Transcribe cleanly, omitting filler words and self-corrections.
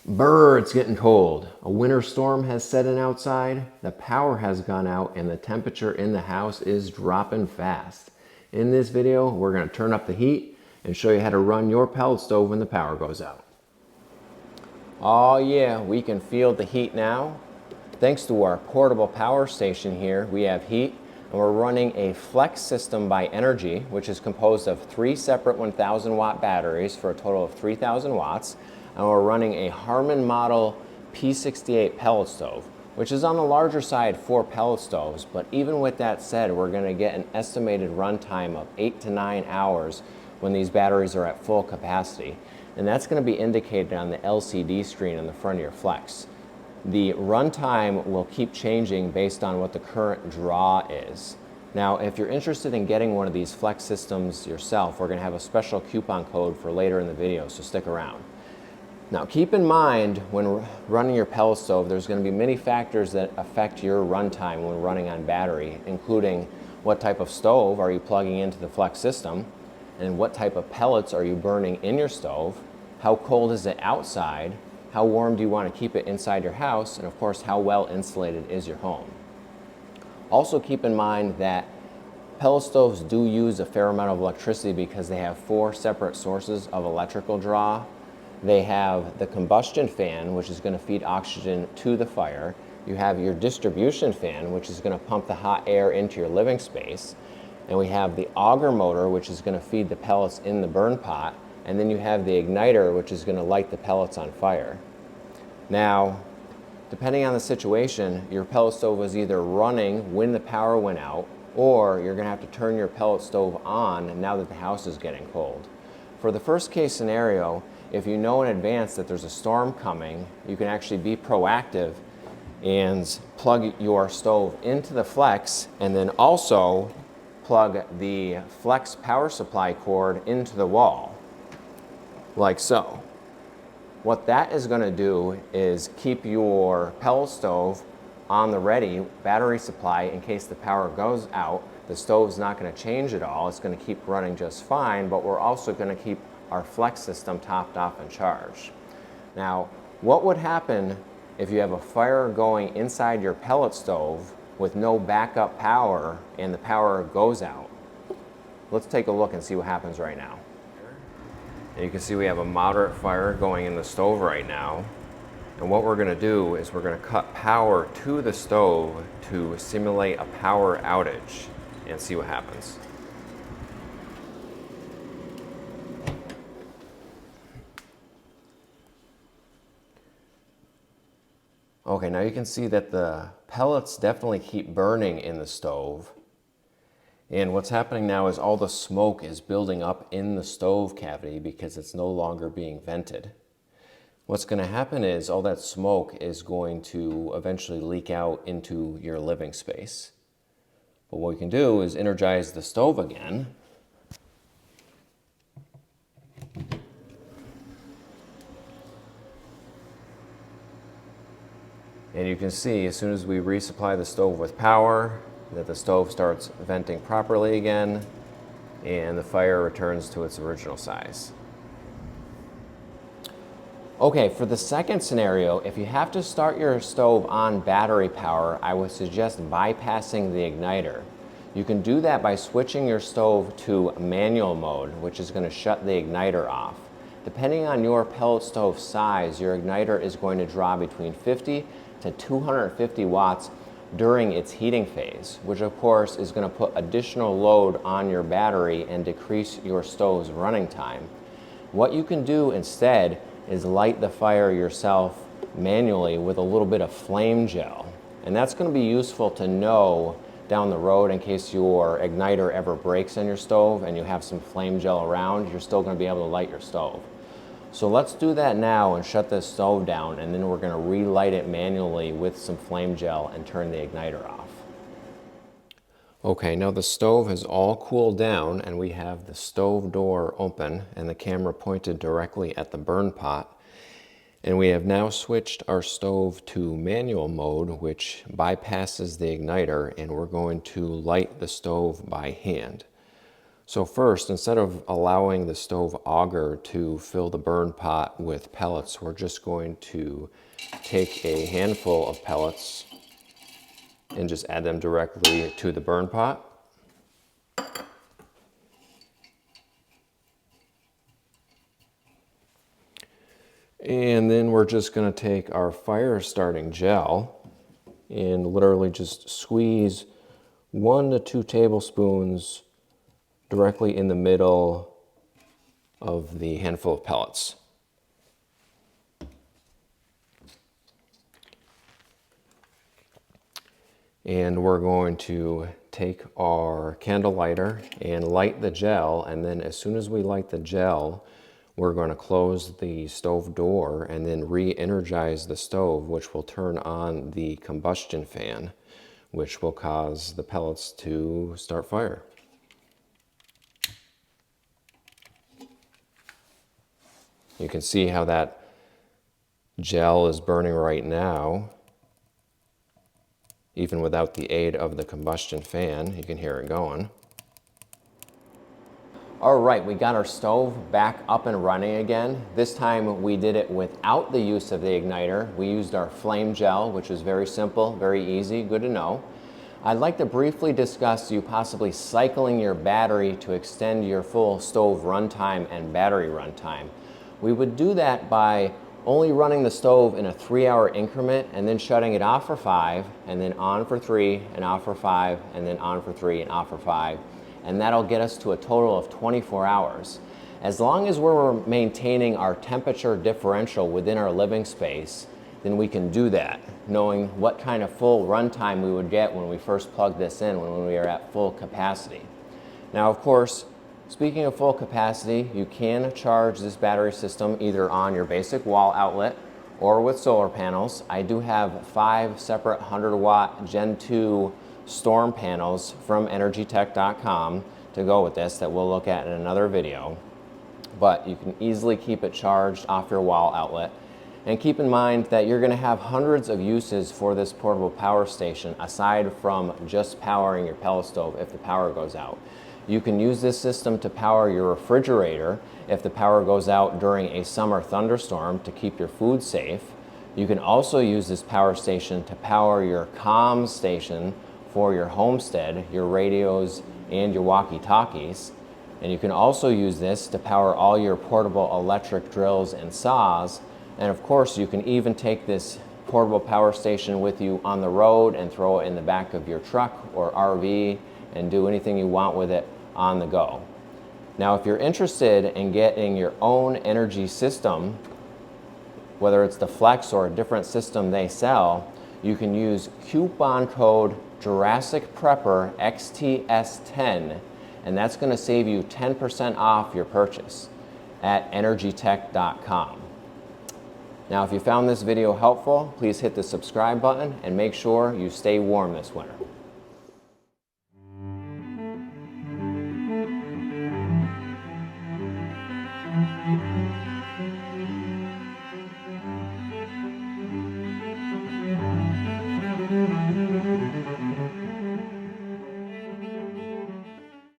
Brr, it's getting cold. A winter storm has set in outside, the power has gone out, and the temperature in the house is dropping fast. In this video, we're going to turn up the heat and show you how to run your pellet stove when the power goes out. Oh yeah, we can feel the heat now. Thanks to our portable power station here, we have heat, and we're running a flex system by Energy, which is composed of 3 separate 1,000 watt batteries for a total of 3,000 watts. And we're running a Harman model P68 pellet stove, which is on the larger side for pellet stoves. But even with that said, we're going to get an estimated runtime of 8 to 9 hours when these batteries are at full capacity. And that's going to be indicated on the LCD screen on the front of your Flex. The runtime will keep changing based on what the current draw is. Now, if you're interested in getting one of these Flex systems yourself, we're going to have a special coupon code for later in the video, so stick around. Now, keep in mind when running your pellet stove, there's going to be many factors that affect your runtime when running on battery, including what type of stove are you plugging into the Flex system, and what type of pellets are you burning in your stove, how cold is it outside, how warm do you want to keep it inside your house, and of course, how well insulated is your home. Also keep in mind that pellet stoves do use a fair amount of electricity because they have 4 separate sources of electrical draw. They have the combustion fan, which is going to feed oxygen to the fire. You have your distribution fan, which is going to pump the hot air into your living space. And we have the auger motor, which is going to feed the pellets in the burn pot. And then you have the igniter, which is going to light the pellets on fire. Now, depending on the situation, your pellet stove was either running when the power went out, or you're going to have to turn your pellet stove on now that the house is getting cold. For the first case scenario, if you know in advance that there's a storm coming, you can actually be proactive and plug your stove into the Flex, and then also plug the Flex power supply cord into the wall, like so. What that is going to do is keep your pellet stove on the ready battery supply in case the power goes out. The stove's not going to change at all. It's going to keep running just fine, but we're also going to keep our Flex system topped off and charged. Now, what would happen if you have a fire going inside your pellet stove with no backup power and the power goes out? Let's take a look and see what happens right now. And you can see we have a moderate fire going in the stove right now. And what we're going to do is we're going to cut power to the stove to simulate a power outage and see what happens. Okay, now you can see that the pellets definitely keep burning in the stove. And what's happening now is all the smoke is building up in the stove cavity because it's no longer being vented. What's going to happen is all that smoke is going to eventually leak out into your living space. But what we can do is energize the stove again. And you can see as soon as we resupply the stove with power that the stove starts venting properly again and the fire returns to its original size. Okay, for the second scenario, if you have to start your stove on battery power, I would suggest bypassing the igniter. You can do that by switching your stove to manual mode, which is going to shut the igniter off. Depending on your pellet stove size, your igniter is going to draw between 50 to 250 watts during its heating phase, which of course is going to put additional load on your battery and decrease your stove's running time. What you can do instead is light the fire yourself manually with a little bit of flame gel. And that's going to be useful to know down the road in case your igniter ever breaks in your stove and you have some flame gel around, you're still going to be able to light your stove. So let's do that now and shut this stove down, and then we're going to relight it manually with some flame gel and turn the igniter off. Okay, now the stove has all cooled down and we have the stove door open and the camera pointed directly at the burn pot. And we have now switched our stove to manual mode, which bypasses the igniter, and we're going to light the stove by hand. So first, instead of allowing the stove auger to fill the burn pot with pellets, we're just going to take a handful of pellets and just add them directly to the burn pot. And then we're just going to take our fire starting gel and literally just squeeze 1 to 2 tablespoons directly in the middle of the handful of pellets. And we're going to take our candle lighter and light the gel, and then as soon as we light the gel, we're going to close the stove door and then re-energize the stove, which will turn on the combustion fan, which will cause the pellets to start fire. You can see how that gel is burning right now. Even without the aid of the combustion fan, you can hear it going. All right, we got our stove back up and running again. This time we did it without the use of the igniter. We used our flame gel, which is very simple, very easy, good to know. I'd like to briefly discuss you possibly cycling your battery to extend your full stove runtime and battery runtime. We would do that by only running the stove in a 3-hour increment and then shutting it off for 5 and then on for 3 and off for 5 and then on for 3 and off for 5. And that'll get us to a total of 24 hours. As long as we're maintaining our temperature differential within our living space, then we can do that, knowing what kind of full runtime we would get when we first plugged this in, when we are at full capacity. Now, of course, speaking of full capacity, you can charge this battery system either on your basic wall outlet or with solar panels. I do have 5 separate 100-watt Gen 2 storm panels from energytech.com to go with this that we'll look at in another video. But you can easily keep it charged off your wall outlet. And keep in mind that you're going to have hundreds of uses for this portable power station aside from just powering your pellet stove if the power goes out. You can use this system to power your refrigerator if the power goes out during a summer thunderstorm to keep your food safe. You can also use this power station to power your comm station for your homestead, your radios, and your walkie-talkies. And you can also use this to power all your portable electric drills and saws. And of course, you can even take this portable power station with you on the road and throw it in the back of your truck or RV and do anything you want with it on the go. Now, if you're interested in getting your own energy system, whether it's the Flex or a different system they sell, you can use coupon code Jurassic Prepper XTS10, and that's going to save you 10% off your purchase at energytech.com. Now, if you found this video helpful, please hit the subscribe button and make sure you stay warm this winter.